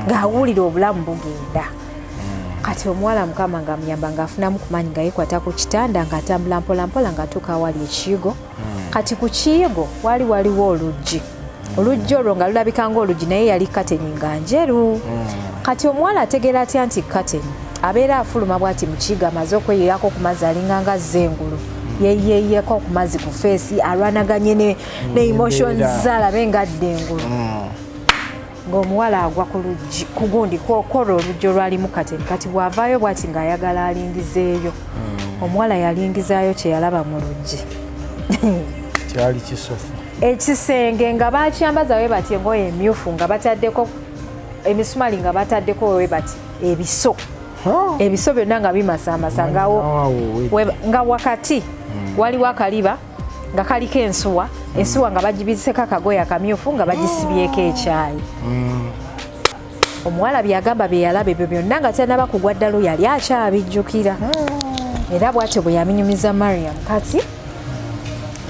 ng'awulira obulamu bugenda. Kati omuwala mukama ng'amuyamba ng'afunamu ku maanyi ng'ayekwata ku kitanda ng'atambula mpolampola ng'atuuka awali ekiyigo. Kati ku kiyigo waliwo oluggi. Oluggi olwo nga lulabika ng'oluggi naye yali kateni nga njeru. Kati omuwala ategeera atya nti kateni abeera afuluma bw'ati mu kiyigo amaze okweyerako ku mazzi alinganga zzengulu. Yeeyeko ku mazzi ku feesi alwanaganye ne emotions z'alabe ng'adda engulu. Ng'omuwala agwa ku luggi ku gundi kw'okola oluggi olwalimu kateni. Kati bw'avaayo bw'ati ng'ayagala alingizeeyo. Omuwala yalingizaayo kye yalaba mu luggi. Kyali kisofu. Ekisenge nga bakyambaza we bati engoye emyufu nga bataddeko emisumaali nga bataddeko we bati ebiso. Ebiso byonna nga bimasamasa nga wakati waliwo akaliba nga kaliko ensuwa. Ensuwa nga bagibiseko akagoye akamyufu nga bagisibyeko ekyayi. Omuwala byagamba bye yalaba ebyo byonna nga tannaba kugwa ddalo yali akyabijjukira. Era bw'atyo bwe yaminyumiza Mariam kati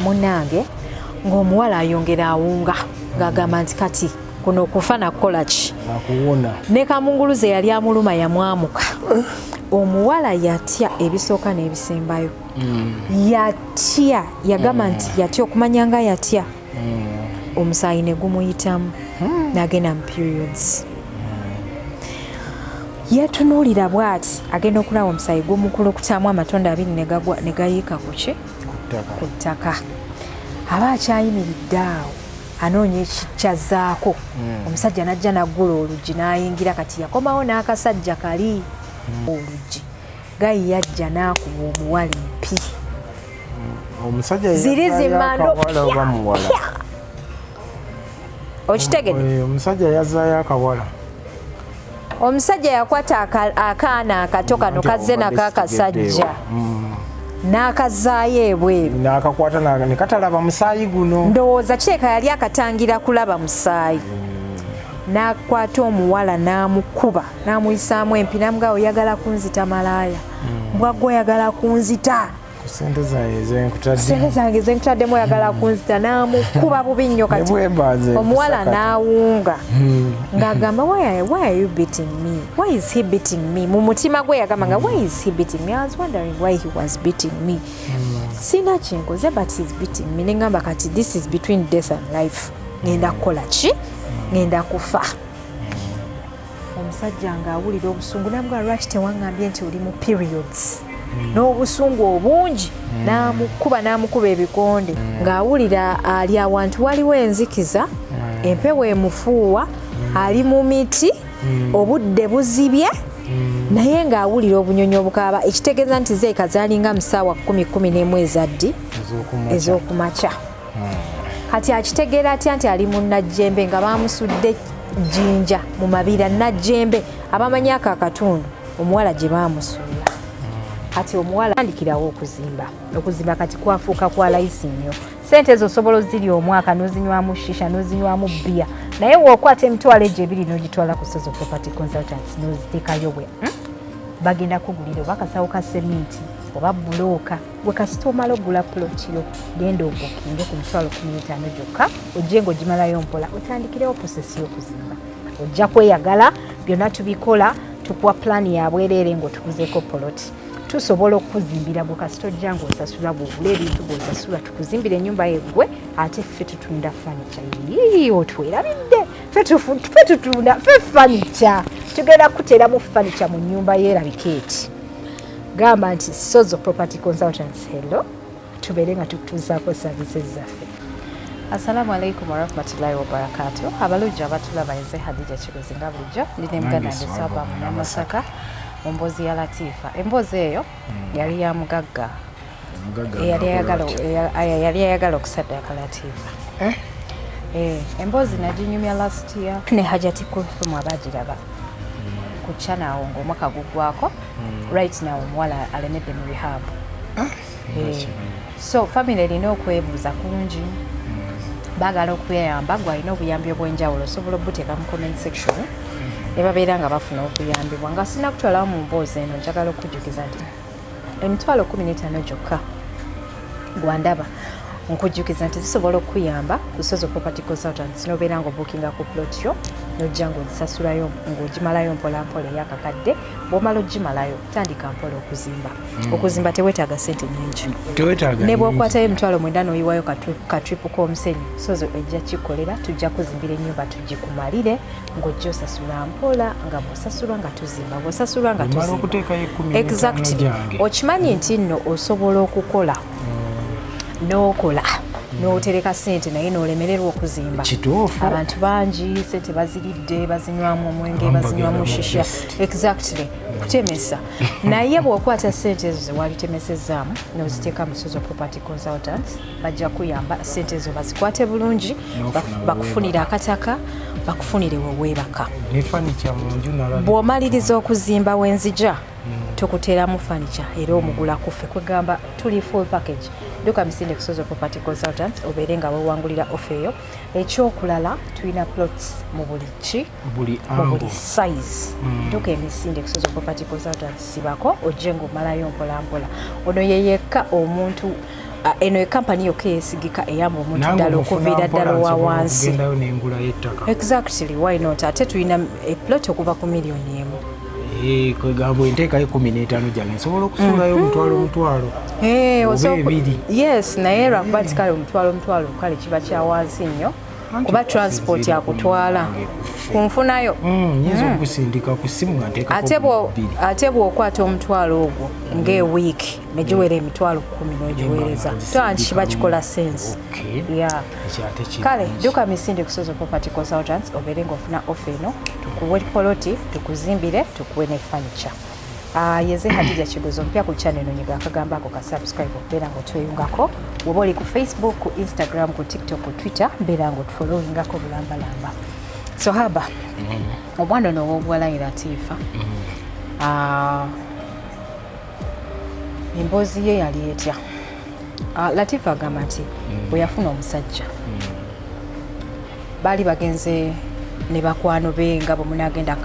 munnange ng'omuwala ayongera awunga ng'agamba nti kati kuno okufa nakukola ki? Ne kamunguluze yali amuluma yamwamuka. Omuwala yatya ebisooka n'ebisembayo. Yatya yagamba nti yatya okumanya nga yatya. Omusaayi ne gumuyitamu n'agenda mu periods. Yetunuulira bw'ati agenda okulaba omusaayi gumukulukutamu amatonda abiri ne gayiika ku ki? Ku ttaka. Aba akyayimiridde awo anoonya ekikyazaako. Omusajja n'ajja n'aggula oluggi n'ayingira kati yakomawo n'akasajja kali oluggi. Gayi yajja n'akuba omuwala empi. Omusajja ziri zimando okitegedde? Omusajja yazaayo akawala. Omusajja yakwata akaana akato kano kazze nako akasajja n'akazaayo ebweru n'akakwata ne katalaba musaayi guno. Ndowooza kiteeka yali akatangira kulaba musaayi. N'akwata omuwala n'amukuba n'amuyisaamu empi n'amugaa oyagala kunzita malaaya. Mbwagga oyagala kunzita. Sente zange zenkutaddemu oyagala kunzita n'amukuba bubi nnyo kati. Omuwala n'awunga ng'agamba why are you beating me? Why is he beating me? Mu mutima gwe yagamba nga why is he beating me? I was wondering why he was beating me. Sina kyenkoze but he's beating me. Nengamba kati this is between death and life. Ngenda kukola ki? Ngenda kufa. Omusajja ng'awulira obusungu n'amugaa lwaki tewangambye nti oli mu periods. N'obusungu obungi n'amukuba ebikonde ng'awulira ali awantu waliwo enzikiza, empewo emufuuwa, ali mu miti, obudde buzibye, naye ng'awulira obunyonyi obukaaba ekitegeeza nti zeeka zaalinga mu ssaawa 10 ezaddi ez'okumakya. Kati akitegeera atya nti ali mu Najjembe nga baamusudde Jinja Mumabira Najjembe abamanyi ako akatundu omuwala gye baamusuula. Kati omuwala andikirawo okuzimba kati kwafuuka kwa layisi nnyo. Sente ezo osobola ziri omwaka n'ozinywamu shisha n'ozinywamu bbiya, naye w'okwata emitwalo egyo ebiri n'ogitwala ku Sozo Property Consultants n'oziteekayo bwe bagenda kugulira oba kasawo ka seminti oba bulooka. Gwe kasita omala ogula pulotiro genda obukinge ku mitwalo 15 gyokka ojje ng'ogimalayo mpola otandikirewo posesi y'okuzimba. Ojja kweyagala, byonna tubikola, tukuwa pulaani ya bwereere ng'otukuzeeko poloti. Tusobola okuzimbira gwe kasita ojja ng'osasula bw'ogula ebintu bw'osasula tukuzimbira ennyumba yeggwe ate ffe tutunda fanica. Otwerabidde ffe tutunda ffe fanica. Tugenda kuteeramu fanica mu nnyumba yeerabika eti. Gamba nti Sozo Property Consultants, hello, tubeere nga tukutuusaako services zaffe. Assalamu alaikum warahmatullahi wabarakatuh. Abalujja abatulaba nze Hadija Kigozi nga bulijjo ndine muganda nge Saba mu Masaka mu mboozi ya Latifa. Emboozi eyo yali ya mugagga yali ayagala okusaddaaka Latifa. Emboozi naginyumya last year ne Hajati Kulthum abagiraba ku channel awo ng'omwaka guggwako. Right now omuwala alemedde mu rehab. So family erina okwebuuza kungi, baagala okuyamba, gwe alina obuyambi obw'enjawulo osobola obuteeka mu comment section ne babeera nga bafuna okuyambibwa. Nga sina kutwalawo mu mboozi eno njagala okujjukiza nti emitwalo 15 gyokka gwandaba nkujjukiza nti zisobola okuyamba ku Sozo Property Consultants n'obeera ng'obuukinga ku plot yo nojja ng'ozisasulayo ng'ogimalayo mpolampola eyakakadde. Bw'omala ogimalayo tandika mpola okuzimba. Okuzimba teweetaaga ssente nnyingi. Ne bw'okwatayo emitwalo 9 n'oyiwayo ka tripu k'omusenyu sozo ejja kikolera, tujja kuzimbira ennyumba tugikumalire ng'ojja osasula mpola nga bw'osasulwa nga tuzimba bw'osasulwa nga tuzimba. Exactly. Okimanyi nti nno osobola okukola n'okola n'otereka ssente naye n'olemererwa okuzimba. Kituufu. Abantu bangi ssente baziridde, bazinywamu omwenge, bazinywamu shisha. Exactly. Kutemesa. Naye bw'okwata ssente ezo ze walitemesezaamu n'oziteeka mu Sozo Property Consultants bajja kuyamba ssente ezo bazikwate bulungi, bakufunire akataka, bakufunire weweebaka. Ne furniture mu nju nalala. Bw'omaliriza okuzimba wenzija tukuteeramu furniture era omugula kuffe kwegamba tuli full package. Duka Misinde Sozo Property Consultants obeere nga weewangulira offer eyo. Ekyokulala tulina plots mu buli size. Duka Misinde Sozo Property Consultants sibako ojje ng'omalayo mpolampola. Ono ye yekka omuntu eno ekampani yokka eyesigika eyamba omuntu ddala okuviira ddala wa wansi. Exactly, why not? Ate tulina eplot okuva ku miliyoni emu. Kwegamba enteekayo 15 gyange nsobola okusuulayo omutwalo. Yes, naye lwakuba nti kale omutwalo kale kiba kya wansi nnyo kuba transport yakutwala kunfunayo. Nyinza okusindika ku ssimu nga nteekako ate bw'okwata omutwalo ogwo ng'ewiiki ne giwera emitwalo 10 n'ogiweereza nti kiba kikola sense. Kale Duka Misinde Sozo Property Consultants obeere ng'ofuna offer eno tukuwe poloti tukuzimbire tukuwe ne furniture. Yeze Hadija Kigozo mpya ku channel nonyiga akagamba ako ka subscribe okubeera ng'otweyungako. Woba oli ku Facebook, ku Instagram, ku TikTok, ku Twitter mbeera ng'otufollowingako bulambalamba. So haba omwana ono ow'obuwala ye Latifa emboozi ye yali etya? Latifa agamba nti bwe yafuna omusajja baali bagenze ne bakwano be nga bwe munaagenda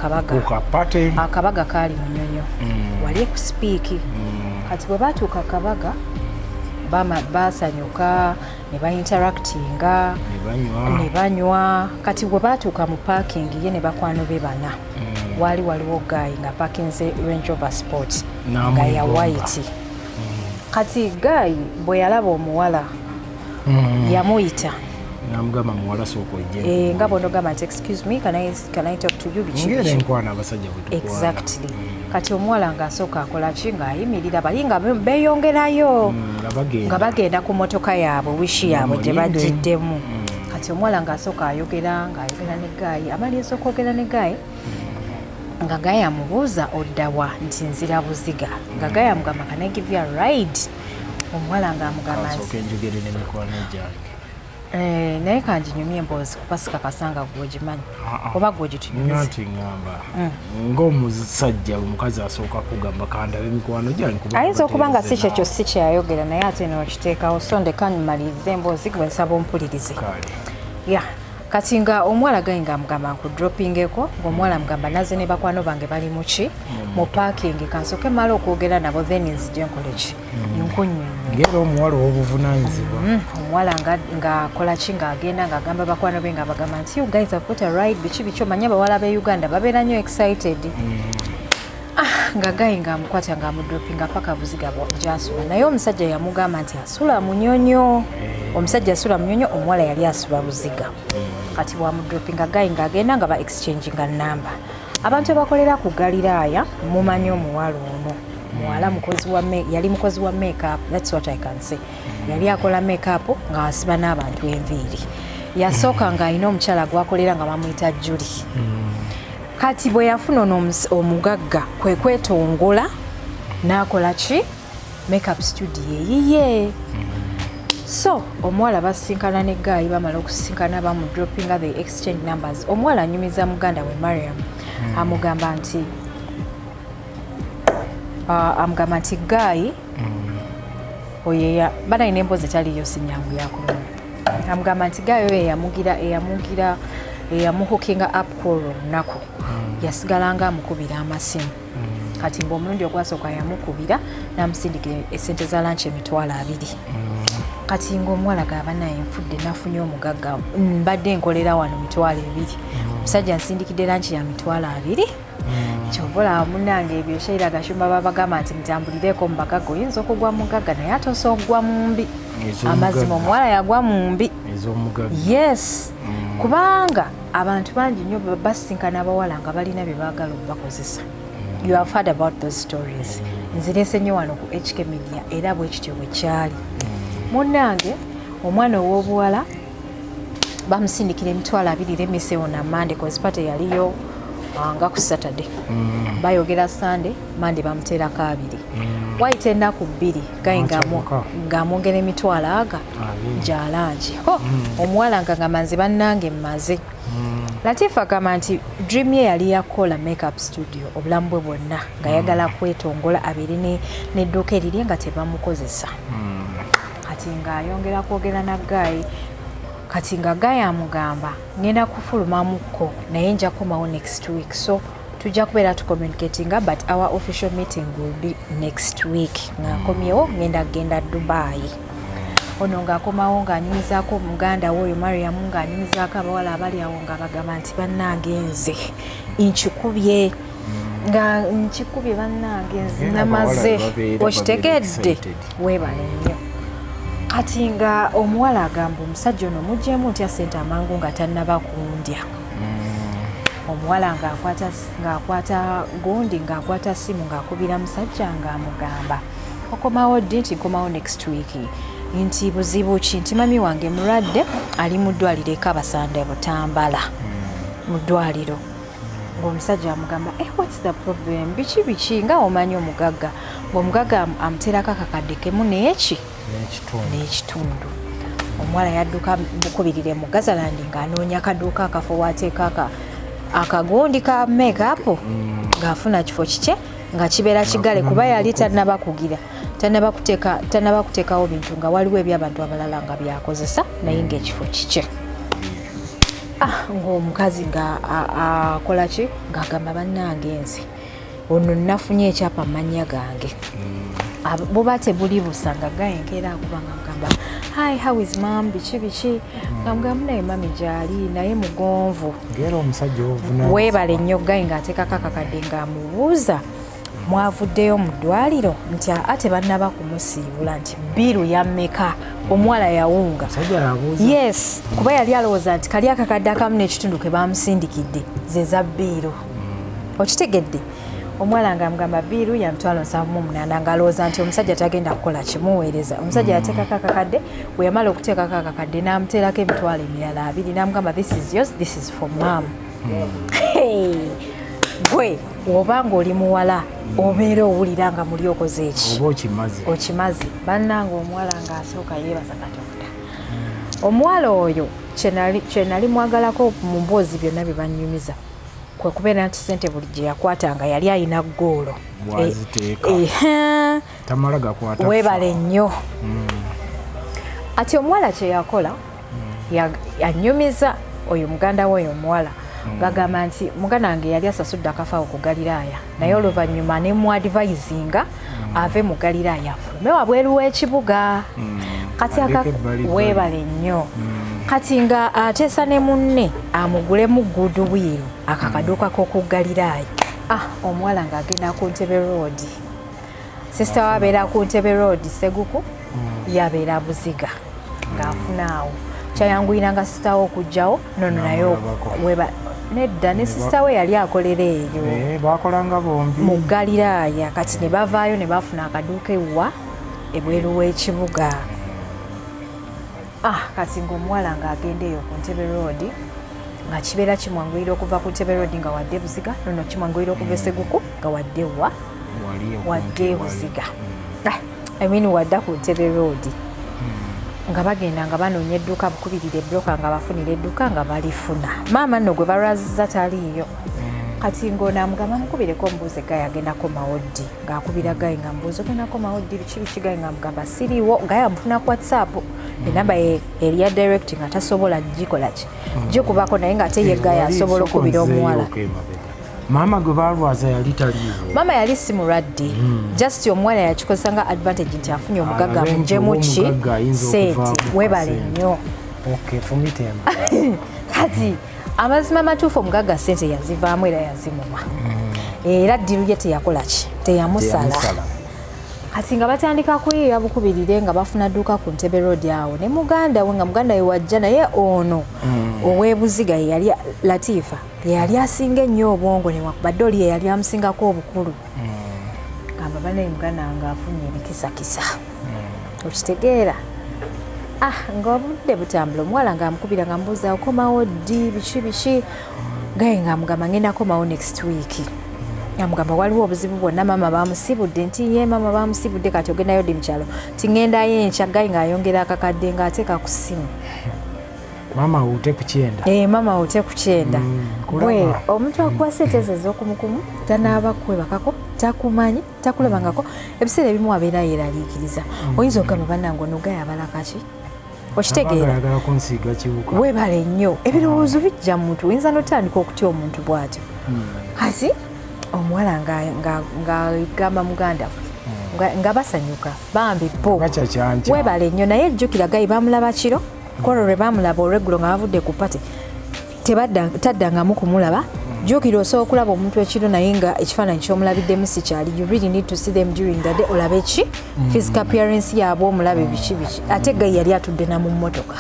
akabaga kaali munyonyo wali ku sipiiki. Kati bwe baatuuka akabaga basanyuka ne bainteractinga ne banywa. Kati bwe baatuuka mu parking ye ne bakwano be bana wali waliwo gayi nga pakinze Range Rover Sport nga ya white. Kati gayi bwe yalaba omuwala yamuyita namugamba muwala sooka ojje nga bw'onogamba nti excuse me can I talk to you ngera enkwana abasajja bwe tukwana. Exactly. Kati omuwala ng'asooka akola ki ng'ayimirira bali nga beeyongerayo nga bagenda ku motoka yaabwe wishi yaabwe gye bagiddemu. Kati omuwala ng'asooka ayogera ne gayi amaliriza okwogera ne gayi nga gayi amubuuza oddawa nti nzira buziga nga gayi amugamba can I give you a ride? Omuwala ng'amugamba njogere n'emikwano gyange naye kanjinyumye emboozi kuba sikakasanga gwegimanyi oba gwegitunyumiza. Nti ngamba ng'omusajja omukazi asooka kugamba kandabe emikwano gyange ayinza okuba nga si kyekyo si kyeyayogera naye ate n'okiteekawo so ndeka nmalirize emboozi gwe nsaba ompulirize. Kati nga omuwala gayi ng'amugamba nkudropingeko ng'omuwala amugamba naze ne bakwano bange bali muki mu parking kansooke mala okwogera nabo then nzije nkole ki nkunyonyo. Ngera omuwala ow'obuvunaanyizibwa. Omuwala ng'akola ki ng'agenda ng'agamba bakwano be ng'abagamba nti you guys have put a ride biki omanyi abawala b'e Uganda babeera nnyo excited. Nga gayi ng'amukwata ng'amudropinga paka buziga gy'asula naye omusajja yamugamba nti asula munyonyo. Omusajja asula munyonyo omuwala yali asula buziga. Kati bwamudropinga gayi ng'agenda nga ba exchanginga namba. Abantu abakolera ku Galiraaya mumanyi omuwala ono muwala yali mukozi wa makeup. That's what I can say. Yali akola makeup ng'asiba n'abantu enviiri. Yasooka ng'alina omukyala gwakolera nga bamuyita Julie. Kati bwe yafuna omugagga kwe kwetongola n'akola ki makeup studio eyiye. So omuwala basinkana ne gayi bamala okusinkana bamudropinga the exchange numbers. Omuwala anyumiza muganda we Mariam amugamba nti gayi oyeya balina emboozi etaliyo sinyangu yakuluma. Amugamba nti gayi oyo eyamuhookinga up kwolwo olunaku yasigalanga amukubira amasimu. Kati ng'omulundi ogwasooka yamukubira n'amusindikira essente za lanchi emitwalo 2. Kati ng'omuwala gaba naye nfudde nafunye omugagga mbadde nkolera wano mitwalo 2 musajja nsindikidde lanchi ya mitwalo 2 kyobola munange ebyo Sheila Gashumba babagamba nti mutambulireko mu bagaga oyinza okugwa mu mugagga naye atose okugwa mu mbi amazima omuwala yagwa mu mbi yes kubanga abantu bangi nnyo basinkana abawala nga balina bye baagala okubakozesa. You have heard about those stories. Nzirese nnyo wano ku HK Media era bwe kityo bwe kyali. Munnange omwana ow'obuwala bamusindikira emitwalo 2 lemesewo na Monday cause party yaliyo nga ku Saturday. Bayogera Sunday, Monday bamuteerako 2. Waite ennaku 2 gayi ng'amwongera emitwalo aga gy'alangi. Omuwala nga manzi bannange mmaze. Latifa agamba nti dream ye yali yakola makeup studio obulamu bwe bwonna nga yagala kwetongola abeere n'edduuka eriri nga tebamukozesa. Kati ng'ayongera kwogera na Gayi kati nga Gayi amugamba ngenda kufulumamukko naye nja komawo next week so tujja kubeera tucommunicatinga but our official meeting will be next week ng'akomyewo ngenda kugenda Dubai. Ono ng'akomawo ng'anyumizaako muganda we oyo Mariam ng'anyumizaako abawala abali awo nga bagamba nti bannange nze nkikubye bannange nze namaze okitegedde weebale nnyo. Kati nga omuwala agamba omusajja ono muggyemu ntya ssente amangu nga tannaba kundya. Omuwala ng'akwata gundi ng'akwata simu ng'akubira musajja ng'amugamba okomawo ddi nti nkomawo next week nti buzibu ki nti mami wange mulwadde ali mu ddwaliro ekabasanda Butambala mu ddwaliro. Ng'omusajja amugamba what's the problem biki nga omanyi omugagga ng'omugagga amuteerako akakadde kemu n'ekitundu. Omuwala yadduka bukubirire mu Gazalandi ng'anoonya akaduuka akafo waateeka akagundi ka makeup ng'afuna kifo kike nga kibeera kigale kuba yali tannaba kuteekawo bintu nga waliwo eby'abantu abalala nga byakozesa naye ng'ekifo kike. Ng'omukazi ng'akola ki ng'agamba bannange nze ono nafunye ekyapa mu mannya gange buba tebuli busa nga gayenkeera akubanga mugamba hi how is mom biki ngamugamba naye mami gyali naye mugonvu weebale nnyo gayi ng'ateekako akakadde ng'amubuuza mwavuddeyo mu ddwaliro nti ate bannaba kumusiibula nti biiru yammeka omuwala yawunga yes kuba yali alowooza nti kali akakadde akamu n'ekitundu ke bamusindikidde ze za biiru okitegedde. Omuwala ng'amugamba biiru ya mitwalo 7.8 ng'alowooza nti omusajja tagenda kukola kimuweereza. Omusajja yateekako akakadde bwe yamala okuteekako akakadde n'amuteerako emitwalo emirala 2 n'amugamba this is yours this is for mom. Gwe oba ng'oli muwala obeera owulira nga muli okoze eki okimaze bannange. Omuwala ng'asooka yeebaza Katonda. Omuwala oyo kye nali mwagalako mu mboozi byonna bye bannyumiza kwe kubeera nti ssente buli gye yakwatanga yali alina ggoolo weebale nnyo. Ati omuwala kye yakola yanyumiza oyo muganda we oyo omuwala gagamba nti muganda wange yali asasudde akafaawo ku Galiraaya naye oluvannyuma ne mu advisinga ave mu Galiraaya afulume wabweru w'ekibuga. Kati weebale nnyo. Kati nga ateesa ne munne amugulemu goodwill akakaduuka k'oku Galiraaya. Omuwala ng'agenda ku Ntebe Road. Sisita we abeera ku Ntebe Road Seguku yabeera Buziga ng'afunaawo kyayanguyiranga sisita we okugjawo nono naye nedda ne sisita we yali akolera eyo bakolanga bombi mu Galiraaya. Kati ne bavaayo ne bafuna akaduuka ewa ebweru w'ekibuga. Kati ng'omuwala ng'agenda eyo ku Ntebe Road nga kibeera kimwanguyira okuva ku Ntebe Road nga wadde Buziga nono kimwanguyira okuva Seguku nga wadde Buziga wadda ku Ntebe Road nga bagenda nga banoonya edduuka bukubirira ebbulooka nga bafunira edduuka nga balifuna. Maama nno gwe balwaziza taliiyo. Kati ng'ono amugamba mukubireko omubuuze Gayi agenda komawo ddi ng'akubira Gayi nga mubuuza ogenda komawo ddi biki Gayi nga mugamba siriiwo. Gayi amufuna ku WhatsApp enamba eriya direct nga tasobola gikola ki gikubako naye ng'ate ye Gayi asobola okubira omuwala. Maama gwe balwaza yali taliiwo. Maama yali si mulwadde just omuwala yakikozesa nga advantage nti afunye omugagga muggyemu ki sente weebale nnyo. Fumite kati amazima matuufu Omuggaga ssente yazivaamu era yazimuma era ddiru ye teyakola ki teyamusala kati nga batandika kuyiira bukubirire nga bafuna dduuka ku Ntebe Road awo ne muganda we nga muganda we wajja naye ono ow'ebuziga ye yali Latifa yali asinga ennyo obwongo newakubadde oli ye yali amusingako obukulu gamba banaye muganda nga afunye ebikisakisa okitegeera nga obudde butambula omuwala ng'amukubira nga mbuuza okomawo ddi biki gaye ng'amugamba ngenda komawo next week amugamba waliwo obuzibu bwonna maama bamusibudde nti ye maama bamusibudde kati ogendayo ddi mukyalo tingendayo enkya gaye ng'ayongera akakadde ng'ateeka ku ssimu maama ute ku kyenda maama ute ku kyenda gwe omuntu akuwa sente ze ez'okumukumu tanaaba kwebakako takumanyi takulabangako ebiseera ebimu abeera yeeraliikiriza oyinza okugamba bannange ono gaye abalakaki okitegeera weebale nnyo ebirowoozo bijja mu muntu oyinza n'otandika okutya omuntu bw'atyo kati omuwala ng'agamba muganda we nga basanyuka bambi bo weebale nnyo naye ejjukira gayi bamulaba kiro kolo lwe bamulaba olweggulo nga bavudde ku pati taddangamu kumulaba jjukira osobola okulaba omuntu ekiro naye nga ekifaananyi ky'omulabiddemu si kyali you really need to see them during the day olabe ki physical appearance yaabwe omulabe biki ate gayi yali atudde na mu mmotoka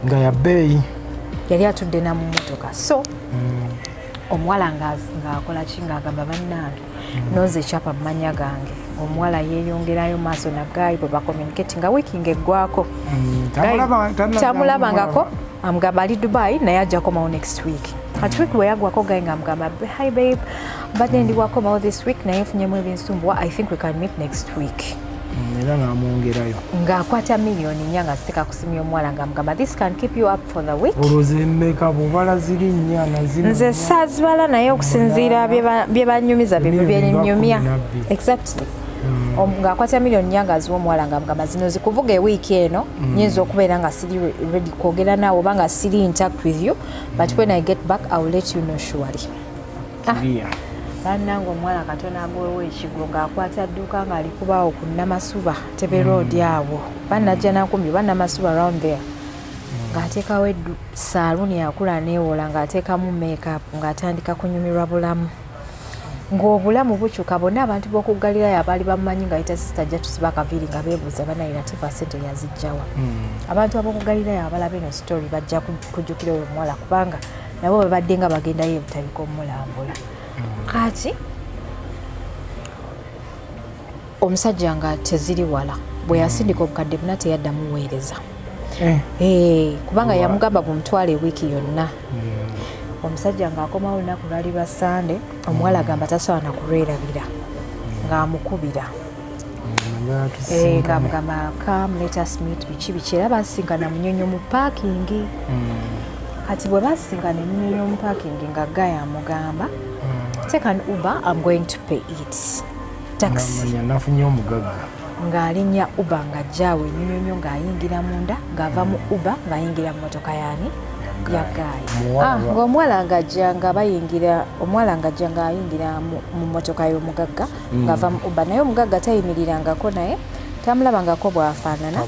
nga ya bbeeyi yali atudde na mu mmotoka so omuwala ng'akola ki ng'agamba bannange nooza ekyapa mu mannya gange omuwala yeeyongerayo maaso na gayi bwe bakomunicate nga wiikinga eggwako tamulabangako amugamba ali Dubai naye ajja komawo next week kati wiiki bwe yagwako gayi ng'amugamba hi babe mbadde ndi wakomawo this week naye nfunyemu ebinsumbuwa I think we can meet next week era n'amwongerayo ng'akwata miliyoni nnya nga ziteeka ku simu y'omuwala ng'amugamba this can keep you up for the week olwozemmeka bw'obala ziri nnya nazino nze saazibala naye okusinziira bye banyumiza bye byenyumya exactly ng'akwata miliyoni nnya ng'aziwa omuwala ng'amugamba zino zikuvuga ewiiki eno nyinza okubeera nga siri ready kwogera naawe oba nga siri intact with you but when I get back I will let you know surely bannange omuwala katono agwewo ekigwo ng'akwata dduuka ng'alikubaawo ku Namasuba Ntebe Road awo bannajja nankumi bannamasuba around there ng'ateekawo saaluuni yakula neewola ng'ateekamu make-up ng'atandika kunyumirwa bulamu ng'obulamu bukyuka bonna abantu b'okuggalirayo abaali bamumanyi ng'ayita sisita Jatusiba Kaviiri nga beebuuza banaye Latifa ssente yazijjawa abantu ab'okuggalirayo abalaba eno story bajja kujjukira oyo omuwala kubanga nabo bwe badde nga bagendayo ebutabika omulambula kati omusajja nga teziri wala bwe yasindika obukadde buna teyaddamu weereza kubanga yamugamba bumutwala ewiiki yonna omusajja ng'akomawo olunaku lwali lwa Sande omuwala agamba tasobola na kulwerabira ng'amukubira ng'amugamba come let us meet biki era basinkana munyonyo mu paakingi kati bwe basinkana emunyonyo mu paakingi nga Gaya amugamba take an Uber, I'm going to pay it. Taxi. Nafunye Omuggaga. Ng'alinnya Uber ng'ajjaawo ennyonyo ng'ayingira munda ng'ava mu Uber ng'ayingira mu motoka yaani ya Gaya. Ng'omuwala ng'ajja nga bayingira omuwala ng'ajja ng'ayingira mu motoka y'Omuggaga ng'ava mu Uber naye Omuggaga tayimirirangako naye tamulabangako bw'afaanana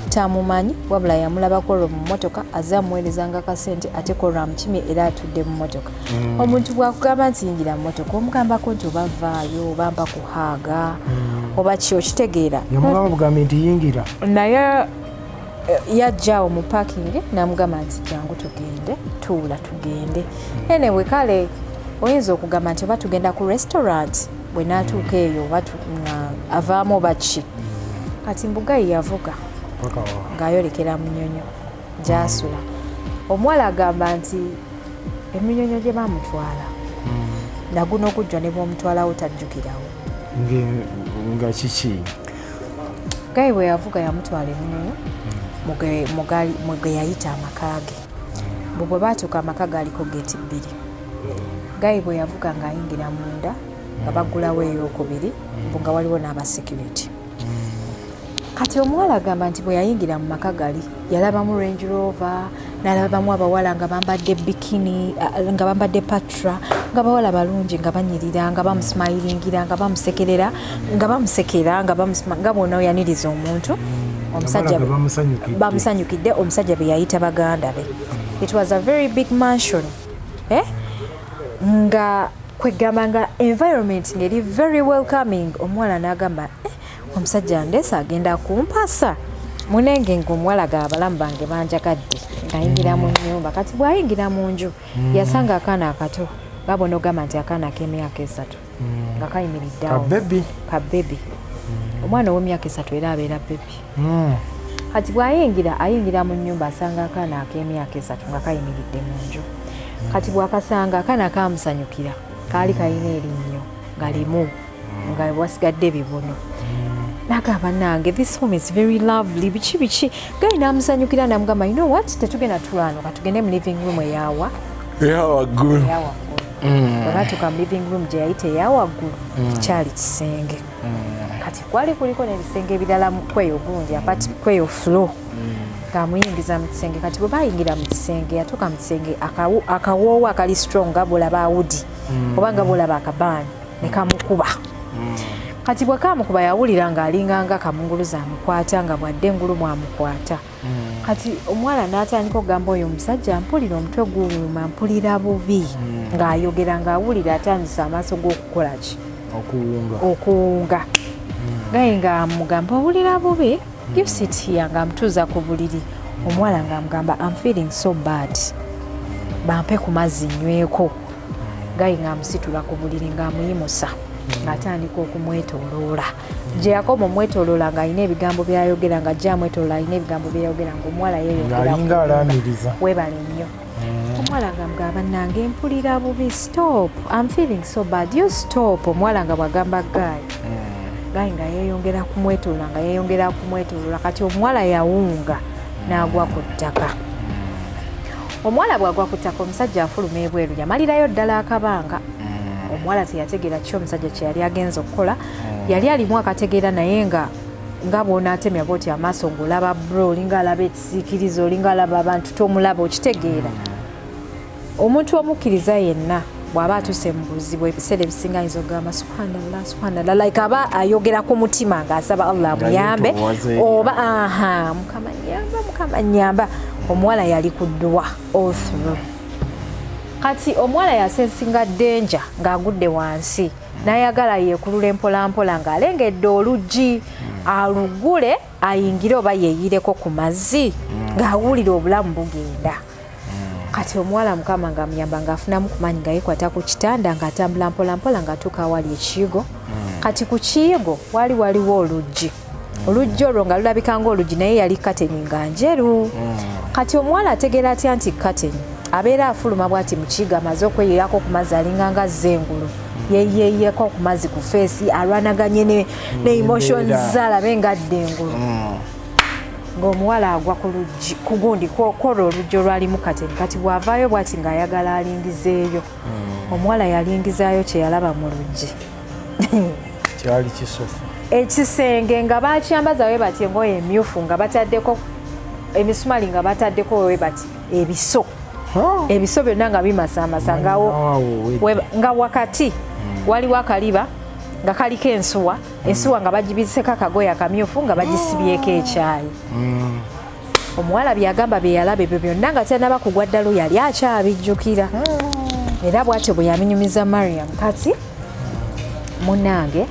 tamumanyi wabula yamulabako olwo mu mmotoka azze amuweerezanga kasente ate kolwa amukimye era atudde mu mmotoka omuntu bw'akugamba nti yingira mu mmotoka omugambako nti oba vaayo oba mpa kuhaaga oba ki okitegeera yamugamba bugambe nti yingira naye yajjaawo mu paakingi n'amugamba nti jangu tugende tuula tugende anyway kale oyinza okugamba nti oba tugenda ku restaurant bwe n'atuuka eyo oba avaamu oba ki kati Mbugayi yavuga ng'ayolekera munyonyo gy'asula omuwala agamba nti eminyonyo gye baamutwala naguno okujja ne bw'omutwalawo tajjukirawo nga kiki Gayi bwe yavuga yamutwala eminyonyo mwe yayita amaka ge bwe baatuuka amaka gaaliko geeti bbiri Gayi bwe yavuga ng'ayingira munda nga baggulawo ey'okubiri nga waliwo n'abasekiriti kati omuwala agamba nti bwe yayingira mu maka gali yalabamu Range Rover n'alabamu abawala nga bambadde bikini nga bambadde patra nga bawala balungi nga banyirira nga bamusmayiringira nga bamusekerera nga bamusekera nga bwona oyaniriza omuntu omusajja bamusanyukidde omusajja be yayita baganda be it was a very big mansion nga kwegamba nga environment ngeri very welcoming. Omuwala n'agamba omusajja ndeesa agenda kumpasa munenge ng'omuwala g'abalamu bange banjagadde ng'ayingira mu nnyumba. Kati bw'ayingira mu nju yasanga akaana akato babona ogamba nti akaana k'emyaka 3 nga kayimiridde awo ka bebi. Omwana ow'emyaka 3 era abeera bebi. Kati bw'ayingira mu nnyumba asanga akaana ak'emyaka 3 nga kayimiridde mu nju. Kati bw'akasanga akaana kaamusanyukira kaali kalina erinnyo nga limu nga wasigadde bibuno. N'agamba nange this home is very lovely biki gayi n'amusanyukira n'amugamba you know what tetugenda tulano katugende mu living room eyawaggulu bwebatuuka mu living room gye yayita eyawaggulu kikyali kisenge. Kati kwali kuliko n'ebisenge ebirala kweyo gundi apart kweyo floor ng'amuyingiza mu kisenge. Kati bwe bayingira mu kisenge yatuuka mu kisenge akawoowo akali strong nga bwolaba awudi oba nga bwolaba akabaani ne kamukuba. Kati bwe kamukuba yawulira ng'alinganga kamunguluza amukwata nga bwadde engulumu amukwata. Kati omuwala n'atandika okugamba oyo omusajja mpulira omutwe guluma mpulira bubi ng'ayogera ng'awulira atandise amaaso g'okukola ki okuwunga. Gaye ng'amugamba owulira bubi give sit here ng'amutuuza ku buliri. Omuwala ng'amugamba I'm feeling so bad bampe ku mazzi nyweko. Gaye ng'amusitula ku buliri ng'amuyimusa ng'atandika okumwetooloola. Gye yakoma omwetooloola ng'alina ebigambo by'ayogera nga ajja amwetooloola alina ebigambo by'ayogera ng'omuwala yeeyongera alamiriza weebale nnyo. Omuwala ng'amugamba bannange mpulira bubi stop I'm feeling so bad you stop. Omuwala nga bw'agamba gayi nga yeeyongera kumwetooloola kati omuwala yawunga n'agwa ku ttaka. Omuwala bw'agwa ku ttaka omusajja afuluma ebweru yamalirayo ddala akabanga. Omuwala teyategeera ki omusajja kye yali agenza okukola. Yali alimu akategeera naye nga bw'onaatemya bw'oti amaaso ng'olaba bro olinga alaba ekisiikirizo olinga alaba abantu tomulaba okitegeera. Omuntu omukkiriza yenna bw'aba atuuse mu buzibu ebiseera ebisinga ayinza okugamba subhanallah like aba ayogera ku mutima ng'asaba Allah amuyambe oba mukama nnyamba. Omuwala yali ku dduwa all through. Kati omuwala yasensinga denja ng'agudde wansi n'ayagala yeekulula empolampola ng'alengedde oluggi alugule ayingire oba yeeyireko ku mazzi ng'awulira obulamu bugenda. Kati omuwala mukama ng'amuyamba ng'afunamu kumanyi nga yeekwata ku kitanda ng'atambula mpolampola ng'atuuka awali ekiyigo. Kati ku kiyigo waliwo oluggi. Oluggi olwo nga lulabika ng'oluggi naye yali kateni nga njeru. Kati omuwala ategeera atya nti kateni abeera afuluma bw'ati mu kiyigo amaze okweyirako ku mazzi alinganga azengulu yeeyeeyeko ku mazzi ku feesi alwanaganye ne emotions zalabe ngadde engulu ng'omuwala agwa ku luggi ku gundi kwola oluggi olwalimu kateni. Kati bw'avaayo bw'ati ng'ayagala alingizeeyo. Omuwala yalingizaayo kye yalaba mu luggi kyali kisofu ekisenge nga bakyambaza we bati engoye emyufu nga bataddeko emisumali nga bataddeko we bati ebiso ebiso byonna nga bimasamasa nga wakati waliwo akaliba nga kaliko ensuwa nga bagibiseko akagoye akamyufu nga bagisibyeko ekyayi. Omuwala byagamba bye yalaba ebyo byonna nga tanaba kugwa ddalo yali akyabijjukira. Era bw'atyo bwe yaminyumiza Mariam. Kati munnange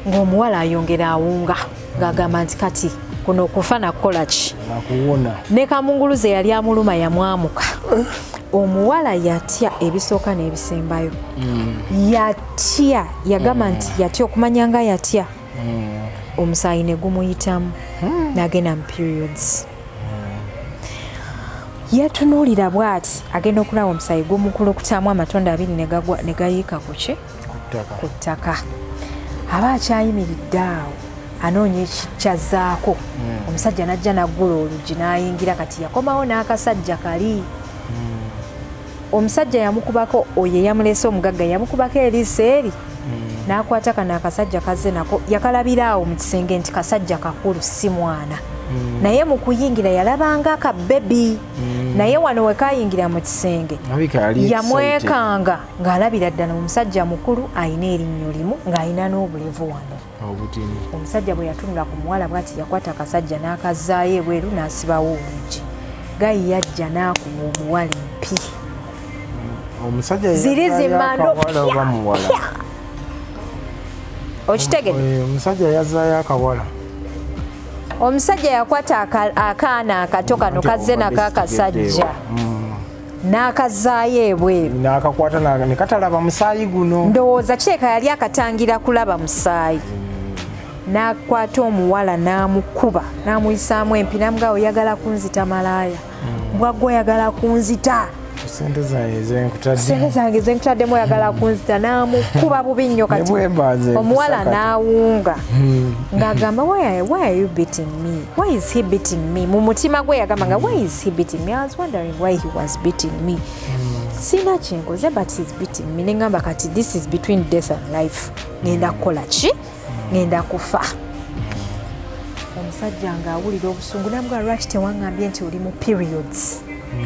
ng'omuwala ayongera awunga ng'agamba nti kati kuno okufa nakukola ki ne kamunguluze yali amuluma yamwamuka. Omuwala yatya ebisooka n'ebisembayo yatya yagamba nti yatya okumanya nga yatya omusaayi ne gumuyitamu n'agenda mu periods. Yatunuulira bw'ati agenda okulaba omusaayi gumukulukutamu amatondo 2 ne gayiika ku ttaka. Aba akyayimiridde awo anoonya ekikyazaako. Omusajja n'ajja n'aggula oluggi n'ayingira. Kati yakomawo n'akasajja kali. Omusajja yamukubako oyo yamuleese omugagga yamukubako eriiso eri n'akwata kano akasajja kazze nako yakalabira awo mu kisenge nti kasajja kakulu si mwana. Naye mu kuyingira yalabanga akabebi. Naye wano we kayingira mu kisenge yamwekanga ng'alabira ddala omusajja mukulu ayina erinnyo limu ng'ayina n'obulevu wano. Omusajja bwe yatunula ku muwala bw'ati yakwata akasajja n'akazaayo ebweru n'asibawo oluggi. gayi yajja n'akuba omuwala empi omusajja ziri zimando oba muwala okitegedde omusajja yazaayo akawala omusajja yakwata akaana akato kano kazze nako akasajja n'akazaayo ebweru n'akakwata ne katalaba musaayi guno ndowooza kireka yali akatangira kulaba musaayi n'akwata omuwala n'amukuba n'amuyisaamu empi n'amugaa oyagala kunzita malaaya mbwagwe oyagala kunzita sente zange zenkutaddemu oyagala kunzita n'amukuba bubi nnyo kati omuwala n'awunga ng'agamba why are you beating me, why is he beating me? Mu mutima gwe yagamba nga why is he beating me? I was wondering why he was beating me. Sina kyenkoze but he's beating me. Nengamba kati this is between death and life. Ngenda kukola ki? Ngenda kufa. Omusajja ng'awulira obusungu n'amugaa lwaki tewaŋŋambye nti oli mu periods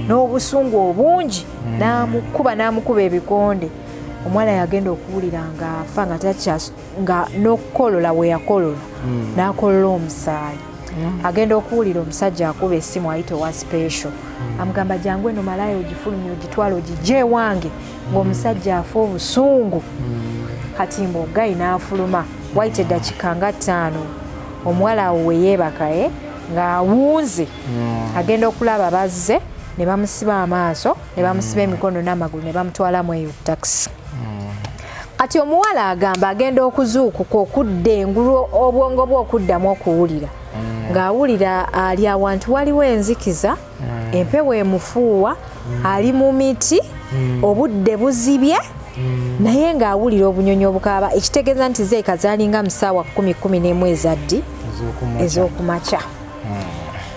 n'obusungu obungi n'amukuba ebikonde. Omuwala yagenda okuwulira ng'afa nga n'okukolola we yakolola n'akolola omusaayi. Agenda okuwulira omusajja akuba essimu ayita owa special amugamba jangu eno malaaya ogifulumye ogitwala ogijja ewange ng'omusajja afa obusungu. Kati mb'ogayi n'afuluma wayita eddakika nga 5 omuwala awo we yeebakaye ng'awunze agenda okulaba bazze ne bamusiba amaaso ne bamusiba emikono n'amagulu ne bamutwalamu eyo takisi. Kati omuwala agamba agenda okuzuukuka okudda engulu obwongo bwe okuddamu okuwulira ng'awulira ali awantu waliwo enzikiza empewo emufuuwa ali mu miti obudde buzibye naye ng'awulira obunyonyi obukaaba ekitegeeza nti zeeka zaalinga mu ssaawa 10-11 ezaddi ez'okumakya.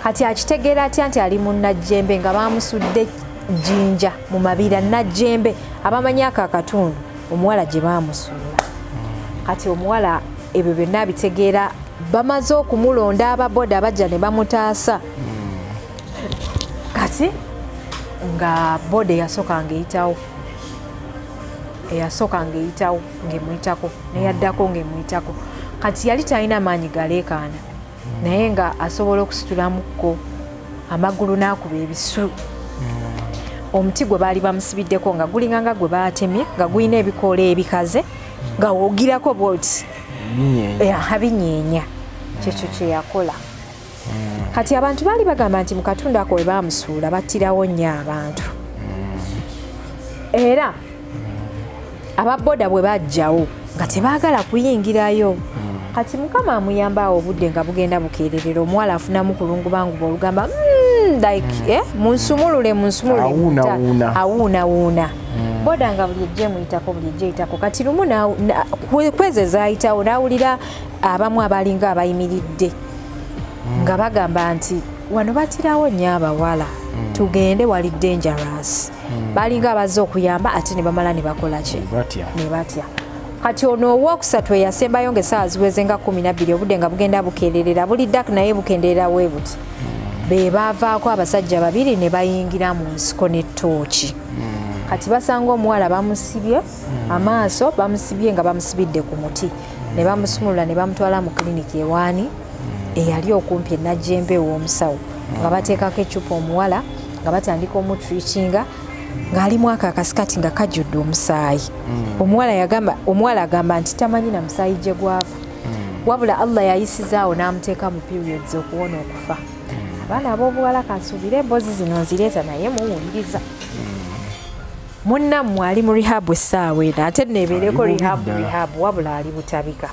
Kati akitegeera atya nti ali mu Najjembe nga baamusudde Jinja Mumabira Najjembe abamanyi ako akatundu omuwala gye baamusuula. Kati omuwala ebyo byonna abitegeera bamaze okumulonda ababoda bajja ne bamutaasa. Kati nga boda eyasooka ng'eyitawo ng'emuyitako neyaddako ng'emuyitako. Kati yali talina maanyi galeekaana naye nga asobola okusitulamukko amagulu n'akuba ebisu. Omuti gwe baali bamusibiddeko nga gulinga nga gwe baatemye nga gulina ebikoola ebikaze nga woogirako bwoti binyeenya kyekyo kye yakola. Kati abantu baali bagamba nti mu katundu ako we baamusuula battirawo nnyo abantu era ababoda bwe bajjawo nga tebaagala kuyingirayo. Kati Mukama amuyambawo obudde nga bugenda bukeererera omuwala afunamu kulungubanguba olugamba munsumulule awuunawuuna. Boda nga buli ejje eyitako kati lumu kweze zaayitawo n'awulira abamu abalinga abayimiridde nga bagamba nti wano batirawo nnyo abawala tugende wali dangerous. Balinga abazze okuyamba ate ne bamala ne bakola ki ne batya. Kati ono owookusatu eyasembayo ng'essaawa ziweze nga 12 obudde nga bugenda bukeererera buli ddaki naye bukendeera bwe buti be baavaako abasajja 2 ne bayingira mu nsiko n'ettooki. Kati basanga omuwala bamusibye amaaso bamusibye nga bamusibidde ku muti ne bamusumulula ne bamutwala mu kiliniki ewaani eyali okumpi Najjembe w'omusawo nga bateekako eccupa omuwala nga batandika omutreatinga ng'alimu ako akasikati nga kajjudde omusaayi. Omuwala agamba nti tamanyi na musaayi gye gwava wabula Allah yayisizaawo n'amuteeka mu periods okuwona okufa. Abaana ab'obuwala kansuubire emboozi zino nzireeta naye muwuliriza. Munnammwe ali mu rehab essaawa eno ate neebeereko rehab wabula ali butabika.